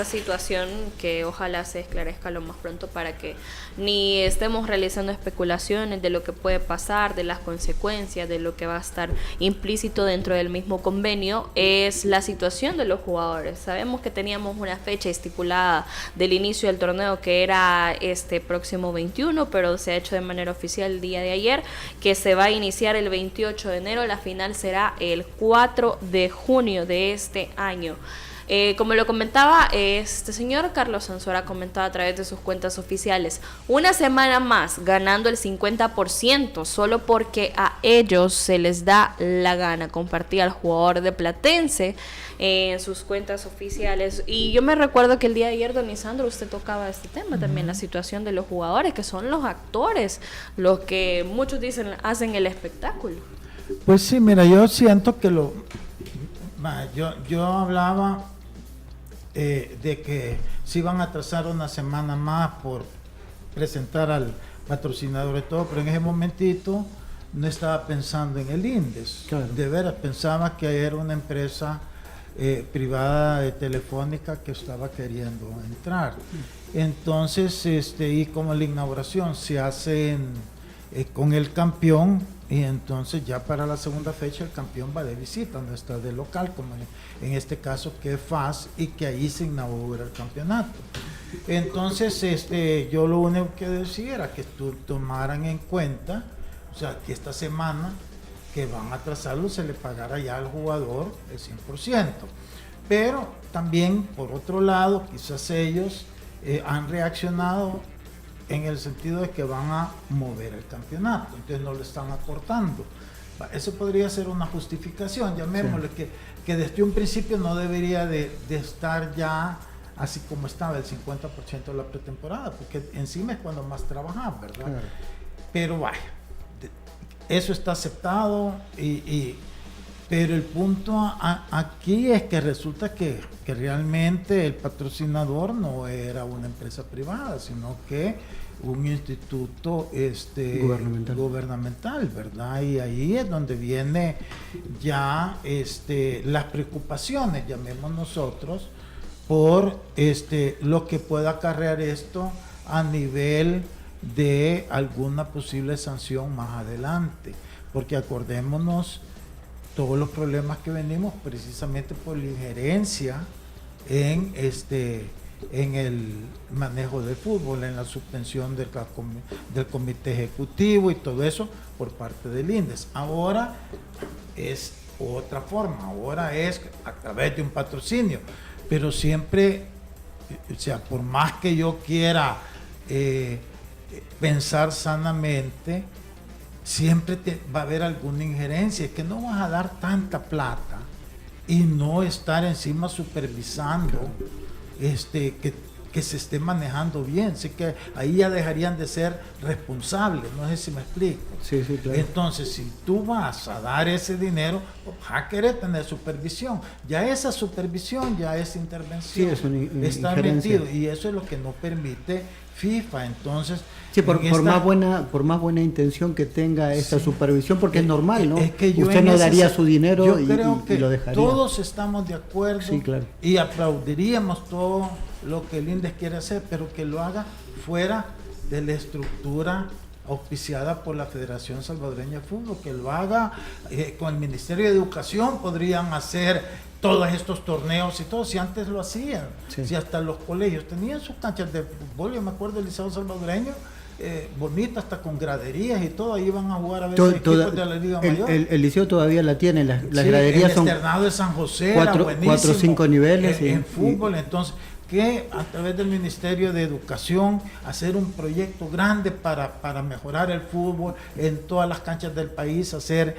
Situación que ojalá se esclarezca lo más pronto para que ni estemos realizando especulaciones de lo que puede pasar, de las consecuencias, de lo que va a estar implícito dentro del mismo convenio. Es la situación de los jugadores. Sabemos que teníamos una fecha estipulada del inicio del torneo que era este próximo 21, pero se ha hecho de manera oficial el día de ayer que se va a iniciar el 28 de enero. La final será el 4 de junio de este año. Como lo comentaba este señor Carlos Sansora, comentaba a través de sus cuentas oficiales, una semana más ganando el 50% solo porque a ellos se les da la gana, compartía al jugador de Platense en sus cuentas oficiales. Y yo me recuerdo que el día de ayer, don Isandro, usted tocaba este tema también, la situación de los jugadores, que son los actores, los que muchos dicen hacen el espectáculo. Pues sí, mira, yo siento que yo hablaba de que se iban a trazar una semana más por presentar al patrocinador y todo, pero en ese momentito no estaba pensando en el INDES. Claro. De veras, pensaba que era una empresa privada de telefónica que estaba queriendo entrar. Entonces, y como la inauguración se hace con el campeón, y entonces ya para la segunda fecha el campeón va de visita, no está de local, como en este caso que es FAS, y que ahí se inaugura el campeonato. Entonces yo lo único que decía era que tomaran en cuenta, o sea, que esta semana que van a trazarlo se le pagará ya al jugador el 100%. Pero también, por otro lado, quizás ellos han reaccionado en el sentido de que van a mover el campeonato, entonces no lo están acortando. Eso podría ser una justificación, llamémosle, sí, que desde un principio no debería de estar ya así como estaba el 50% de la pretemporada, porque encima es cuando más trabajas, ¿verdad? Claro. Pero vaya, eso está aceptado, pero el punto aquí es que resulta que realmente el patrocinador no era una empresa privada, sino que un instituto gubernamental, ¿verdad? Y ahí es donde viene ya las preocupaciones, llamemos nosotros, por lo que pueda acarrear esto a nivel de alguna posible sanción más adelante, porque acordémonos todos los problemas que venimos precisamente por la injerencia en el manejo del fútbol, en la suspensión del comité ejecutivo y todo eso por parte del INDES. Ahora es otra forma, ahora es a través de un patrocinio, pero siempre, o sea, por más que yo quiera pensar sanamente, siempre va a haber alguna injerencia, que no vas a dar tanta plata y no estar encima supervisando que se esté manejando bien. Así que ahí ya dejarían de ser responsables, no sé si me explico. Sí, claro. Entonces, si tú vas a dar ese dinero, vas a querer tener supervisión. Ya esa supervisión ya es intervención. Sí, es una está injerencia. metido, y eso es lo que no permite FIFA. Entonces, sí, por más buena intención que tenga esta supervisión, porque es normal, ¿no? Es que usted no daría su dinero y lo dejaría. Todos estamos de acuerdo, sí, claro, y aplaudiríamos todo lo que el INDES quiere hacer, pero que lo haga fuera de la estructura auspiciada por la Federación Salvadoreña de Fútbol, que lo haga con el Ministerio de Educación. Podrían hacer todos estos torneos y todo, si antes lo hacían, sí, si hasta los colegios tenían sus canchas de fútbol. Yo me acuerdo del Liceo Salvadoreño, bonita, hasta con graderías y todo, ahí iban a jugar a veces equipos de la Liga Mayor. El liceo todavía la tiene, las sí, graderías son el externado de San José, 4 o 5 niveles en fútbol. Entonces, que a través del Ministerio de Educación hacer un proyecto grande para mejorar el fútbol en todas las canchas del país, hacer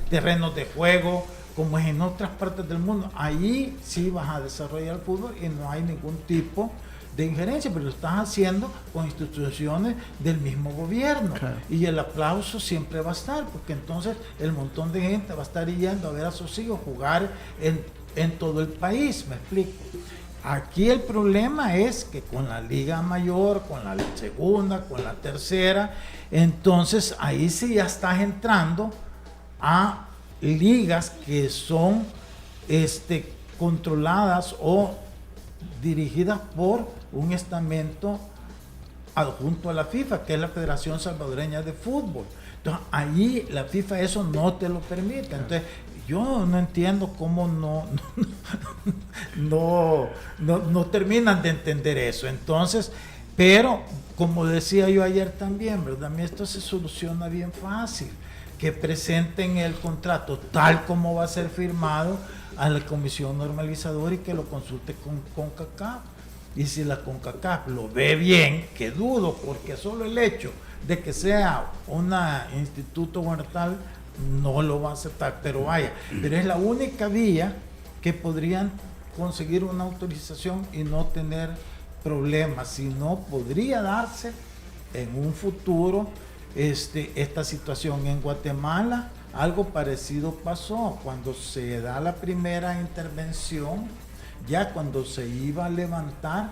terrenos de juego como es en otras partes del mundo. Allí sí vas a desarrollar el fútbol y no hay ningún tipo de injerencia, pero lo estás haciendo con instituciones del mismo gobierno. Claro. Y el aplauso siempre va a estar, porque entonces el montón de gente va a estar yendo a ver a sus hijos jugar en todo el país, me explico. Aquí el problema es que con la Liga Mayor, con la segunda, con la tercera, entonces ahí sí ya estás entrando a ligas que son controladas o dirigidas por un estamento adjunto a la FIFA, que es la Federación Salvadoreña de Fútbol. Entonces, allí la FIFA eso no te lo permite. Entonces, yo no entiendo cómo no terminan de entender eso. Entonces, pero como decía yo ayer también, ¿verdad? A mí esto se soluciona bien fácil, que presenten el contrato tal como va a ser firmado a la Comisión Normalizadora y que lo consulte con CONCACAF. Y si la CONCACAF lo ve bien, que dudo, porque solo el hecho de que sea un instituto gubernamental no lo va a aceptar, pero vaya, pero es la única vía que podrían conseguir una autorización y no tener problemas. Si no, podría darse en un futuro esta situación. En Guatemala algo parecido pasó cuando se da la primera intervención. Ya cuando se iba a levantar,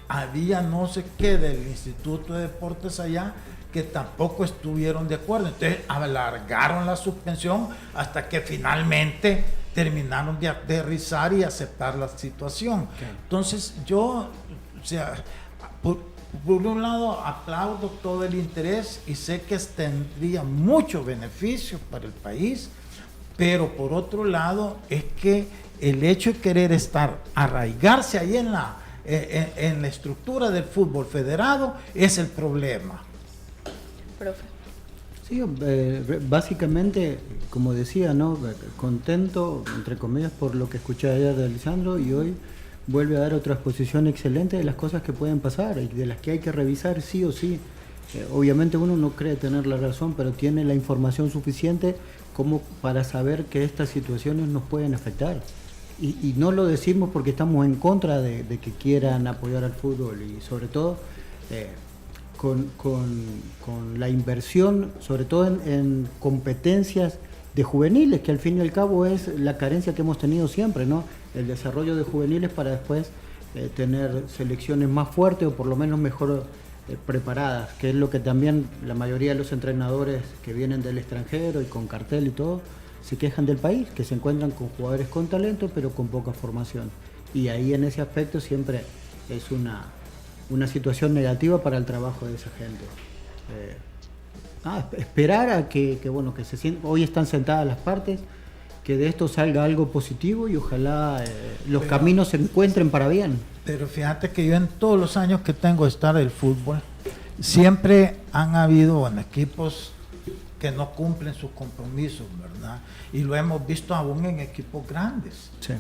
había no sé qué del Instituto de Deportes allá que tampoco estuvieron de acuerdo. Entonces alargaron la suspensión hasta que finalmente terminaron de aterrizar y aceptar la situación. Claro. Entonces yo, o sea, por un lado aplaudo todo el interés y sé que tendría mucho beneficio para el país, pero por otro lado es que el hecho de querer arraigarse ahí en la estructura del fútbol federado es el problema. Profe. Sí, básicamente, como decía, ¿no? Contento, entre comillas, por lo que escuché ayer de Lisandro, y hoy vuelve a dar otra exposición excelente de las cosas que pueden pasar y de las que hay que revisar sí o sí. Obviamente uno no cree tener la razón, pero tiene la información suficiente como para saber que estas situaciones nos pueden afectar. Y no lo decimos porque estamos en contra de que quieran apoyar al fútbol, y sobre todo con la inversión, sobre todo en competencias de juveniles, que al fin y al cabo es la carencia que hemos tenido siempre, ¿no? El desarrollo de juveniles para después tener selecciones más fuertes o por lo menos mejor preparadas, que es lo que también la mayoría de los entrenadores que vienen del extranjero y con cartel y todo se quejan del país, que se encuentran con jugadores con talento pero con poca formación, y ahí en ese aspecto siempre es una situación negativa para el trabajo de esa gente. Esperar a que se sienten, hoy están sentadas las partes, que de esto salga algo positivo y ojalá los caminos se encuentren para bien. Pero fíjate que yo en todos los años que tengo de estar el fútbol, siempre han habido equipos que no cumplen sus compromisos, ¿verdad? Y lo hemos visto aún en equipos grandes. Sí.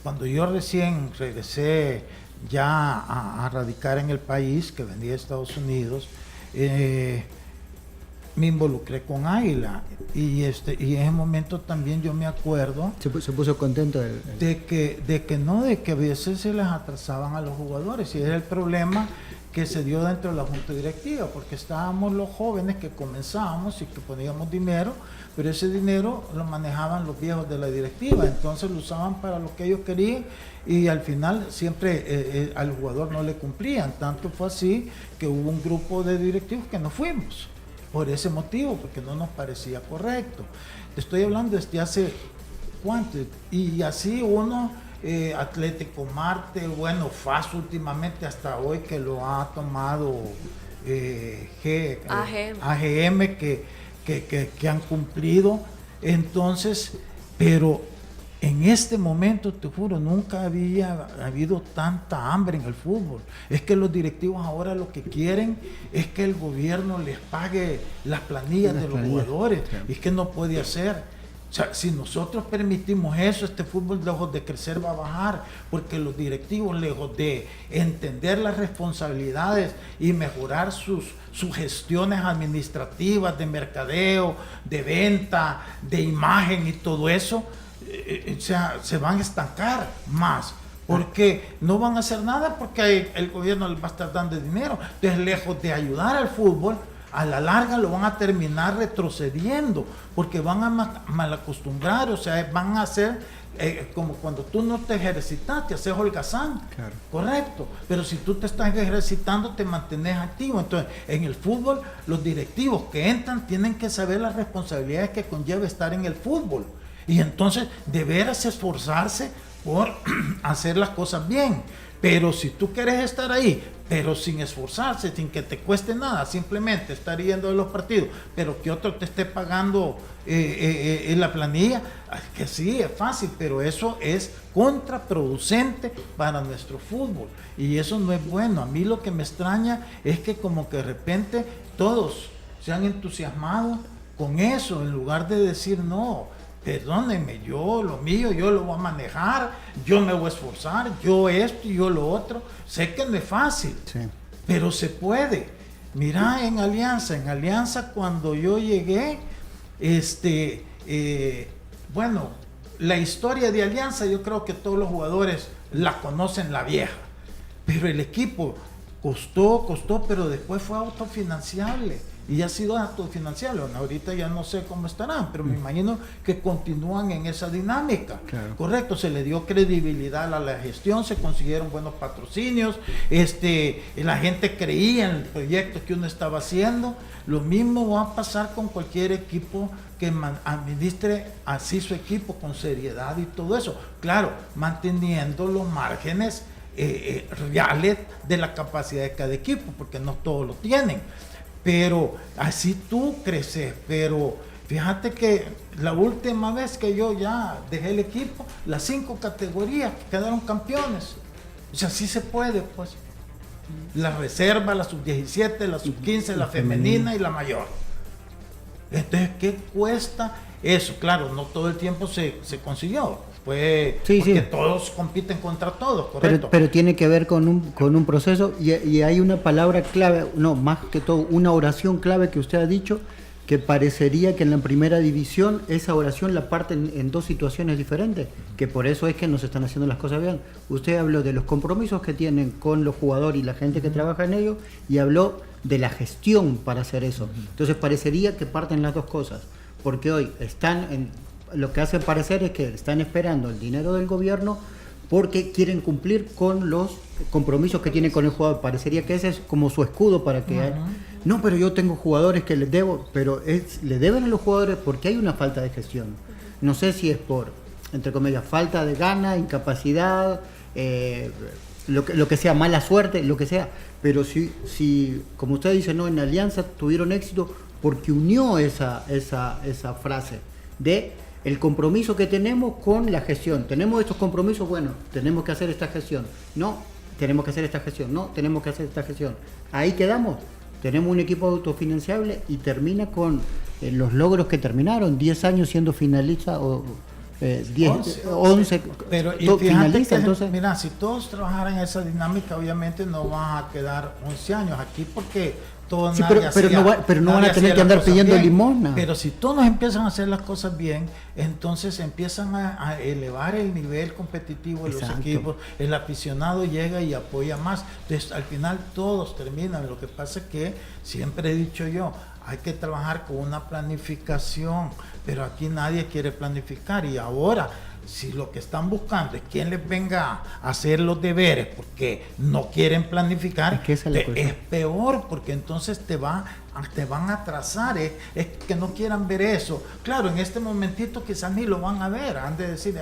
Cuando yo recién regresé ya a radicar en el país, que venía de Estados Unidos, me involucré con Águila y en ese momento también yo me acuerdo se puso contento de que a veces se les atrasaban a los jugadores, y era el problema que se dio dentro de la junta directiva, porque estábamos los jóvenes que comenzábamos y que poníamos dinero, pero ese dinero lo manejaban los viejos de la directiva, entonces lo usaban para lo que ellos querían y al final siempre al jugador no le cumplían. Tanto fue así que hubo un grupo de directivos que no fuimos por ese motivo, porque no nos parecía correcto. Te estoy hablando desde hace cuánto, y así uno, Atlético Marte, bueno, FAS últimamente hasta hoy que lo ha tomado AGM, que han cumplido. Entonces, pero en este momento, te juro, nunca había habido tanta hambre en el fútbol. Es que los directivos ahora lo que quieren es que el gobierno les pague las planillas de los jugadores. Claro. Y es que no puede hacer. O sea, si nosotros permitimos eso, este fútbol, lejos de crecer, va a bajar, porque los directivos, lejos de entender las responsabilidades y mejorar sus gestiones administrativas, de mercadeo, de venta, de imagen y todo eso, o sea, se van a estancar más, porque no van a hacer nada, porque el gobierno les va a estar dando dinero. Entonces, lejos de ayudar al fútbol, a la larga lo van a terminar retrocediendo, porque van a mal acostumbrar, o sea, van a hacer como cuando tú no te ejercitas, te haces holgazán, claro. Correcto, pero si tú te estás ejercitando, te mantienes activo. Entonces, en el fútbol, los directivos que entran tienen que saber las responsabilidades que conlleva estar en el fútbol, y entonces de veras esforzarse por hacer las cosas bien. Pero si tú quieres estar ahí, pero sin esforzarse, sin que te cueste nada, simplemente estar yendo a los partidos, pero que otro te esté pagando en la planilla, que sí, es fácil, pero eso es contraproducente para nuestro fútbol. Y eso no es bueno. A mí lo que me extraña es que como que de repente todos se han entusiasmado con eso, en lugar de decir no. Perdónenme, yo lo mío, yo lo voy a manejar, yo me voy a esforzar, yo esto y yo lo otro. Sé que no es fácil, sí, pero se puede. Mira, en Alianza cuando yo llegué, bueno, la historia de Alianza yo creo que todos los jugadores la conocen, la vieja, pero el equipo costó, pero después fue autofinanciable. Y ha sido autofinanciable. Ahorita ya no sé cómo estarán, pero me imagino que continúan en esa dinámica. Claro. Correcto, se le dio credibilidad a la gestión, se consiguieron buenos patrocinios, la gente creía en el proyecto que uno estaba haciendo. Lo mismo va a pasar con cualquier equipo que administre así su equipo con seriedad y todo eso. Claro, manteniendo los márgenes reales de la capacidad de cada equipo, porque no todos lo tienen. Pero así tú creces. Pero fíjate que la última vez que yo ya dejé el equipo, las 5 categorías quedaron campeones. O sea, sí se puede, pues. La reserva, la sub-17, la sub-15, la femenina y la mayor. Entonces, ¿qué cuesta eso? Claro, no todo el tiempo se consiguió. Porque todos compiten contra todos, ¿correcto? Pero tiene que ver con un proceso y hay una palabra clave, no, más que todo, una oración clave que usted ha dicho, que parecería que en la primera división esa oración la parten en 2 situaciones diferentes, que por eso es que no se están haciendo las cosas bien. Usted habló de los compromisos que tienen con los jugadores y la gente que trabaja en ellos, y habló de la gestión para hacer eso. Entonces parecería que parten las 2 cosas, porque hoy lo que hace parecer es que están esperando el dinero del gobierno porque quieren cumplir con los compromisos que tienen con el jugador. Parecería que ese es como su escudo para que... No, pero yo tengo jugadores que les debo, pero le deben a los jugadores porque hay una falta de gestión. No sé si es por, entre comillas, falta de gana, incapacidad, lo que sea, mala suerte, lo que sea. Pero si como usted dice, no, en Alianza tuvieron éxito porque unió esa frase de el compromiso que tenemos con la gestión. Tenemos estos compromisos, bueno, tenemos que hacer esta gestión. No, tenemos que hacer esta gestión. No, tenemos que hacer esta gestión. Ahí quedamos. Tenemos un equipo autofinanciable y termina con los logros que terminaron. 10 años siendo finalista o 11 pero finalista. Entonces, mira, si todos trabajaran en esa dinámica, obviamente no van a quedar 11 años aquí porque... Sí, pero no van a tener que andar pidiendo limosna. Pero si todos empiezan a hacer las cosas bien, entonces empiezan a elevar el nivel competitivo de los equipos, el aficionado llega y apoya más. Entonces al final todos terminan. Lo que pasa es que siempre he dicho yo, hay que trabajar con una planificación, pero aquí nadie quiere planificar. Y ahora, si lo que están buscando es quien les venga a hacer los deberes porque no quieren planificar, es peor, porque entonces te van a atrasar. Es que no quieran ver eso. Claro, en este momentito quizás ni lo van a ver, han de decir,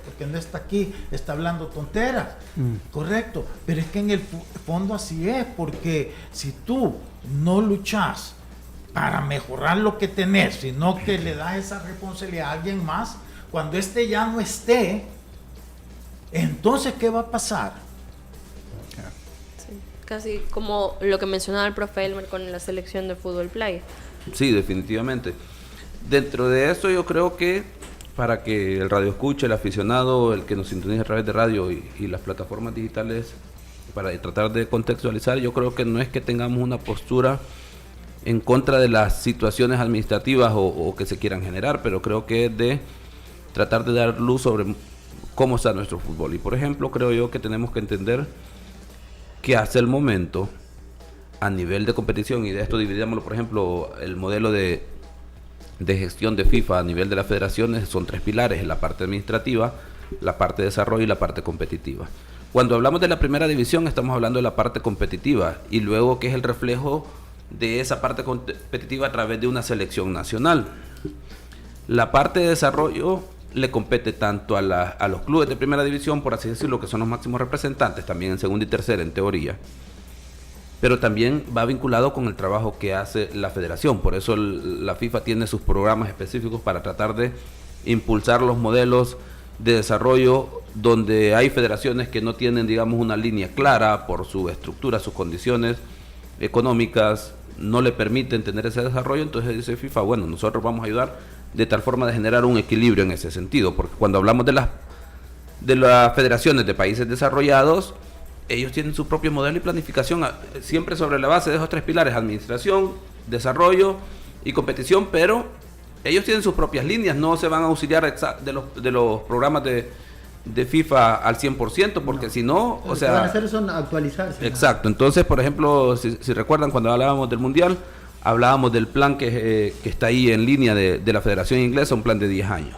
porque no está aquí, está hablando tonteras. Correcto, pero es que en el fondo así es, porque si tú no luchas para mejorar lo que tenés, sino que le das esa responsabilidad a alguien más, cuando ya no esté, entonces ¿qué va a pasar? Sí, casi como lo que mencionaba el profe Elmer con la selección de fútbol playa. Sí, definitivamente. Dentro de eso yo creo que para que el radio escuche, el aficionado, el que nos sintoniza a través de radio y las plataformas digitales, para tratar de contextualizar, yo creo que no es que tengamos una postura en contra de las situaciones administrativas o que se quieran generar, pero creo que es de tratar de dar luz sobre cómo está nuestro fútbol. Y por ejemplo, creo yo que tenemos que entender que hasta el momento, a nivel de competición, y de esto dividámoslo, por ejemplo, el modelo de gestión de FIFA a nivel de las federaciones, son 3 pilares: la parte administrativa, la parte de desarrollo y la parte competitiva. Cuando hablamos de la primera división, estamos hablando de la parte competitiva, y luego que es el reflejo de esa parte competitiva a través de una selección nacional. La parte de desarrollo le compete tanto a los clubes de primera división, por así decirlo, que son los máximos representantes, también en segunda y tercera en teoría, pero también va vinculado con el trabajo que hace la federación. Por eso la FIFA tiene sus programas específicos para tratar de impulsar los modelos de desarrollo donde hay federaciones que no tienen, digamos, una línea clara por su estructura, sus condiciones económicas, no le permiten tener ese desarrollo. Entonces dice FIFA, bueno, nosotros vamos a ayudar de tal forma de generar un equilibrio en ese sentido, porque cuando hablamos de las federaciones de países desarrollados, ellos tienen su propio modelo y planificación, siempre sobre la base de esos 3 pilares: administración, desarrollo y competición, pero ellos tienen sus propias líneas, no se van a auxiliar de los programas de FIFA al 100%, porque si no, o sea... Lo que van a hacer son actualizarse. Exacto, entonces, por ejemplo, si recuerdan, cuando hablábamos del Mundial, hablábamos del plan que está ahí en línea de la Federación Inglesa, un plan de 10 años.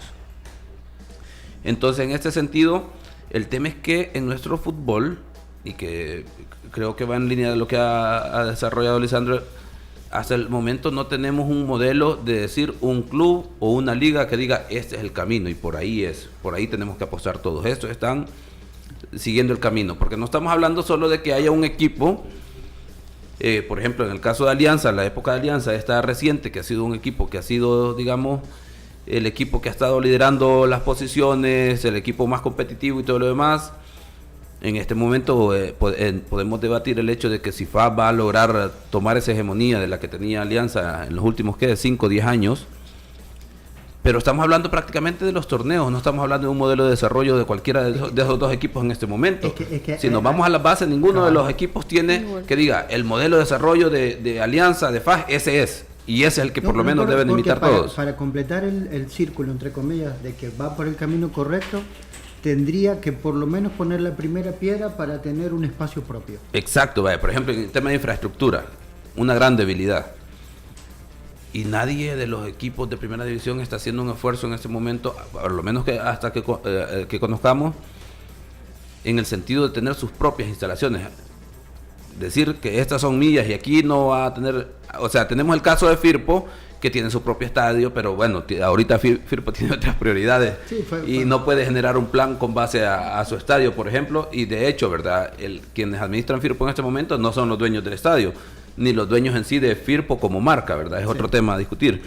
Entonces, en este sentido, el tema es que en nuestro fútbol, y que creo que va en línea de lo que ha desarrollado Lisandro, hasta el momento no tenemos un modelo de decir un club o una liga que diga este es el camino y por ahí tenemos que apostar todos. Estos están siguiendo el camino, porque no estamos hablando solo de que haya un equipo, por ejemplo, en el caso de Alianza, la época de Alianza, esta reciente, que ha sido un equipo que ha sido, digamos, el equipo que ha estado liderando las posiciones, el equipo más competitivo y todo lo demás. En este momento podemos debatir el hecho de que si FAS va a lograr tomar esa hegemonía de la que tenía Alianza en los últimos 5 o 10 años, pero estamos hablando prácticamente de los torneos, no estamos hablando de un modelo de desarrollo de cualquiera de esos 2 equipos en este momento. Si nos vamos a la base, ninguno de los equipos tiene que diga el modelo de desarrollo de Alianza, de FAS, ese es, y ese es el que por lo menos deben imitar todos. Para completar el círculo, entre comillas, de que va por el camino correcto, tendría que por lo menos poner la primera piedra para tener un espacio propio. Exacto, vaya, por ejemplo, en el tema de infraestructura, una gran debilidad. Y nadie de los equipos de primera división está haciendo un esfuerzo en este momento, por lo menos hasta que conozcamos, en el sentido de tener sus propias instalaciones. Decir que estas son millas y aquí no va a tener... O sea, tenemos el caso de Firpo, que tiene su propio estadio, pero bueno, ahorita Firpo tiene otras prioridades y no puede generar un plan con base a su estadio, por ejemplo, y de hecho, ¿verdad? Quienes administran Firpo en este momento no son los dueños del estadio, ni los dueños en sí de Firpo como marca, ¿verdad? Es otro tema a discutir.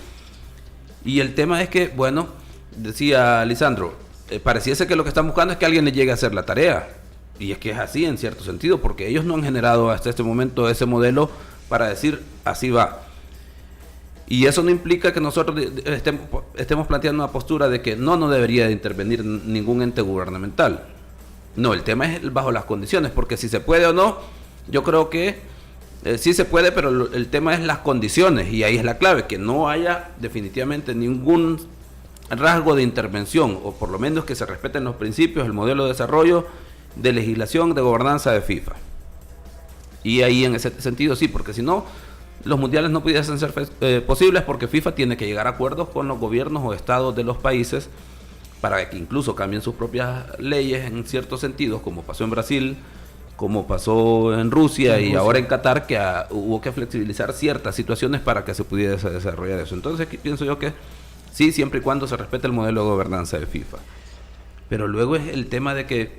Y el tema es que, bueno, decía Lisandro, pareciese que lo que están buscando es que alguien les llegue a hacer la tarea, y es que es así en cierto sentido, porque ellos no han generado hasta este momento ese modelo para decir, así va. Y eso no implica que nosotros estemos planteando una postura de que no debería de intervenir ningún ente gubernamental. No, el tema es bajo las condiciones, porque si se puede o no, yo creo que sí se puede, pero el tema es las condiciones, y ahí es la clave, que no haya definitivamente ningún rasgo de intervención, o por lo menos que se respeten los principios, el modelo de desarrollo, de legislación, de gobernanza de FIFA. Y ahí en ese sentido sí, porque si no, los mundiales no pudiesen ser posibles, porque FIFA tiene que llegar a acuerdos con los gobiernos o estados de los países para que incluso cambien sus propias leyes en ciertos sentidos, como pasó en Brasil, como pasó en Rusia y ahora en Qatar, que hubo que flexibilizar ciertas situaciones para que se pudiese desarrollar eso. Entonces aquí pienso yo que sí, siempre y cuando se respete el modelo de gobernanza de FIFA. Pero luego es el tema de que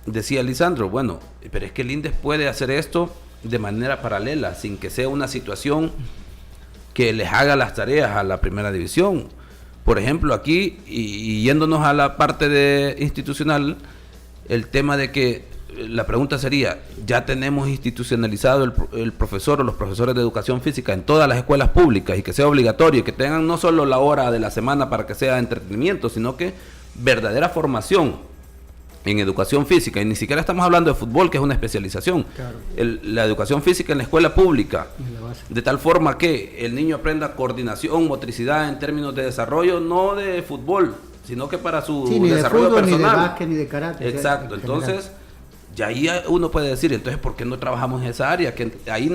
decía Lisandro, bueno, pero es que el INDES puede hacer esto de manera paralela, sin que sea una situación que les haga las tareas a la primera división. Por ejemplo, aquí, y yéndonos a la parte institucional, el tema de que la pregunta sería, ¿ya tenemos institucionalizado el profesor o los profesores de educación física en todas las escuelas públicas y que sea obligatorio y que tengan no solo la hora de la semana para que sea entretenimiento, sino que verdadera formación en educación física? Y ni siquiera estamos hablando de fútbol, que es una especialización. Claro. La educación física en la escuela pública, de tal forma que el niño aprenda coordinación, motricidad en términos de desarrollo, no de fútbol, sino que para su desarrollo personal. Ni de básquet, ni de karate. Exacto, entonces ya ahí uno puede decir, entonces ¿por qué no trabajamos en esa área? Que ahí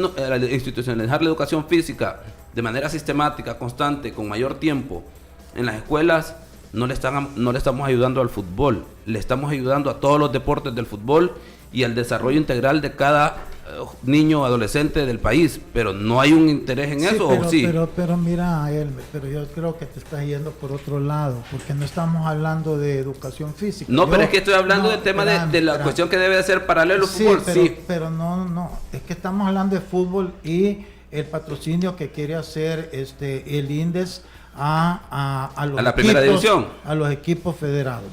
institucionalizar la educación física de manera sistemática, constante, con mayor tiempo en las escuelas. No le estamos ayudando al fútbol, le estamos ayudando a todos los deportes del fútbol y al desarrollo integral de cada niño o adolescente del país, pero no hay un interés en eso, pero, ¿o sí? pero mira, Elmer, pero yo creo que te estás yendo por otro lado, porque no estamos hablando de educación física. No, pero es que estoy hablando del tema de la cuestión que debe de ser paralelo sí, fútbol, pero, sí. pero no, es que estamos hablando de fútbol y el patrocinio que quiere hacer el INDES a los a la primera división, a los equipos federados,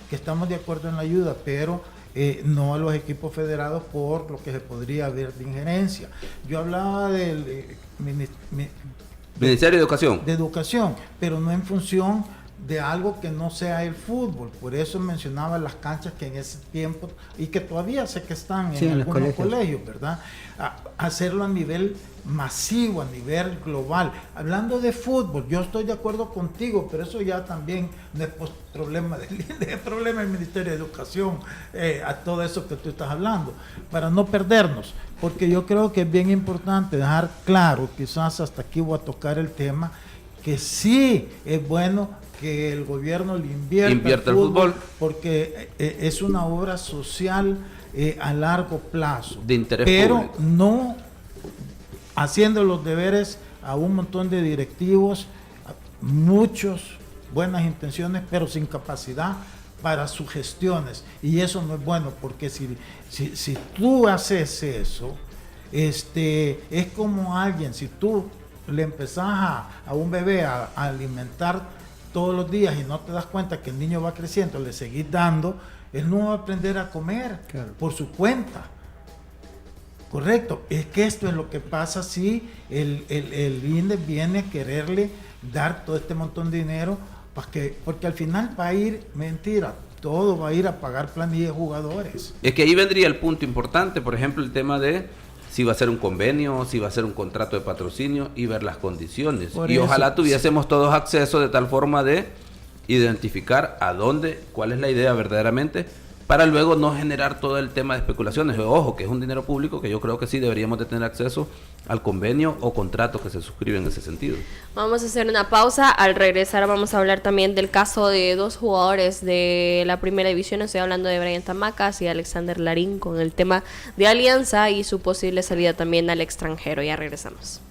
que estamos de acuerdo en la ayuda, pero no a los equipos federados por lo que se podría haber de injerencia. Yo hablaba del Ministerio de Educación. de educación, pero no en función de algo que no sea el fútbol. Por eso mencionaba las canchas que en ese tiempo, y que todavía sé que están sí, en los algunos colegios, ¿verdad? Hacerlo a nivel masivo, a nivel global. Hablando de fútbol, yo estoy de acuerdo contigo, pero eso ya también no es problema es problema del Ministerio de Educación, a todo eso que tú estás hablando, para no perdernos, porque yo creo que es bien importante dejar claro, quizás hasta aquí voy a tocar el tema, que sí es bueno que el gobierno le invierta al fútbol, porque es una obra social a largo plazo, de interés pero público, no haciendo los deberes a un montón de directivos, muchos buenas intenciones, pero sin capacidad para sus gestiones, y eso no es bueno, porque si tú haces eso, es como alguien, si tú le empezás a un bebé a alimentar todos los días y no te das cuenta que el niño va creciendo, le seguís dando, él no va a aprender a comer por su cuenta. Correcto, es que esto es lo que pasa si el INDES viene a quererle dar todo este montón de dinero, porque al final va a ir, mentira, todo va a ir a pagar planilla de jugadores. Es que ahí vendría el punto importante, por ejemplo, el tema de si va a ser un convenio, si va a ser un contrato de patrocinio y ver las condiciones. Y ojalá tuviésemos todos acceso de tal forma de identificar a dónde, cuál es la idea verdaderamente, para luego no generar todo el tema de especulaciones. Ojo, que es un dinero público que yo creo que sí deberíamos de tener acceso al convenio o contrato que se suscribe en ese sentido. Vamos a hacer una pausa. Al regresar vamos a hablar también del caso de dos jugadores de la primera división. Estoy hablando de Brian Tamacas y Alexander Larín, con el tema de Alianza y su posible salida también al extranjero. Ya regresamos.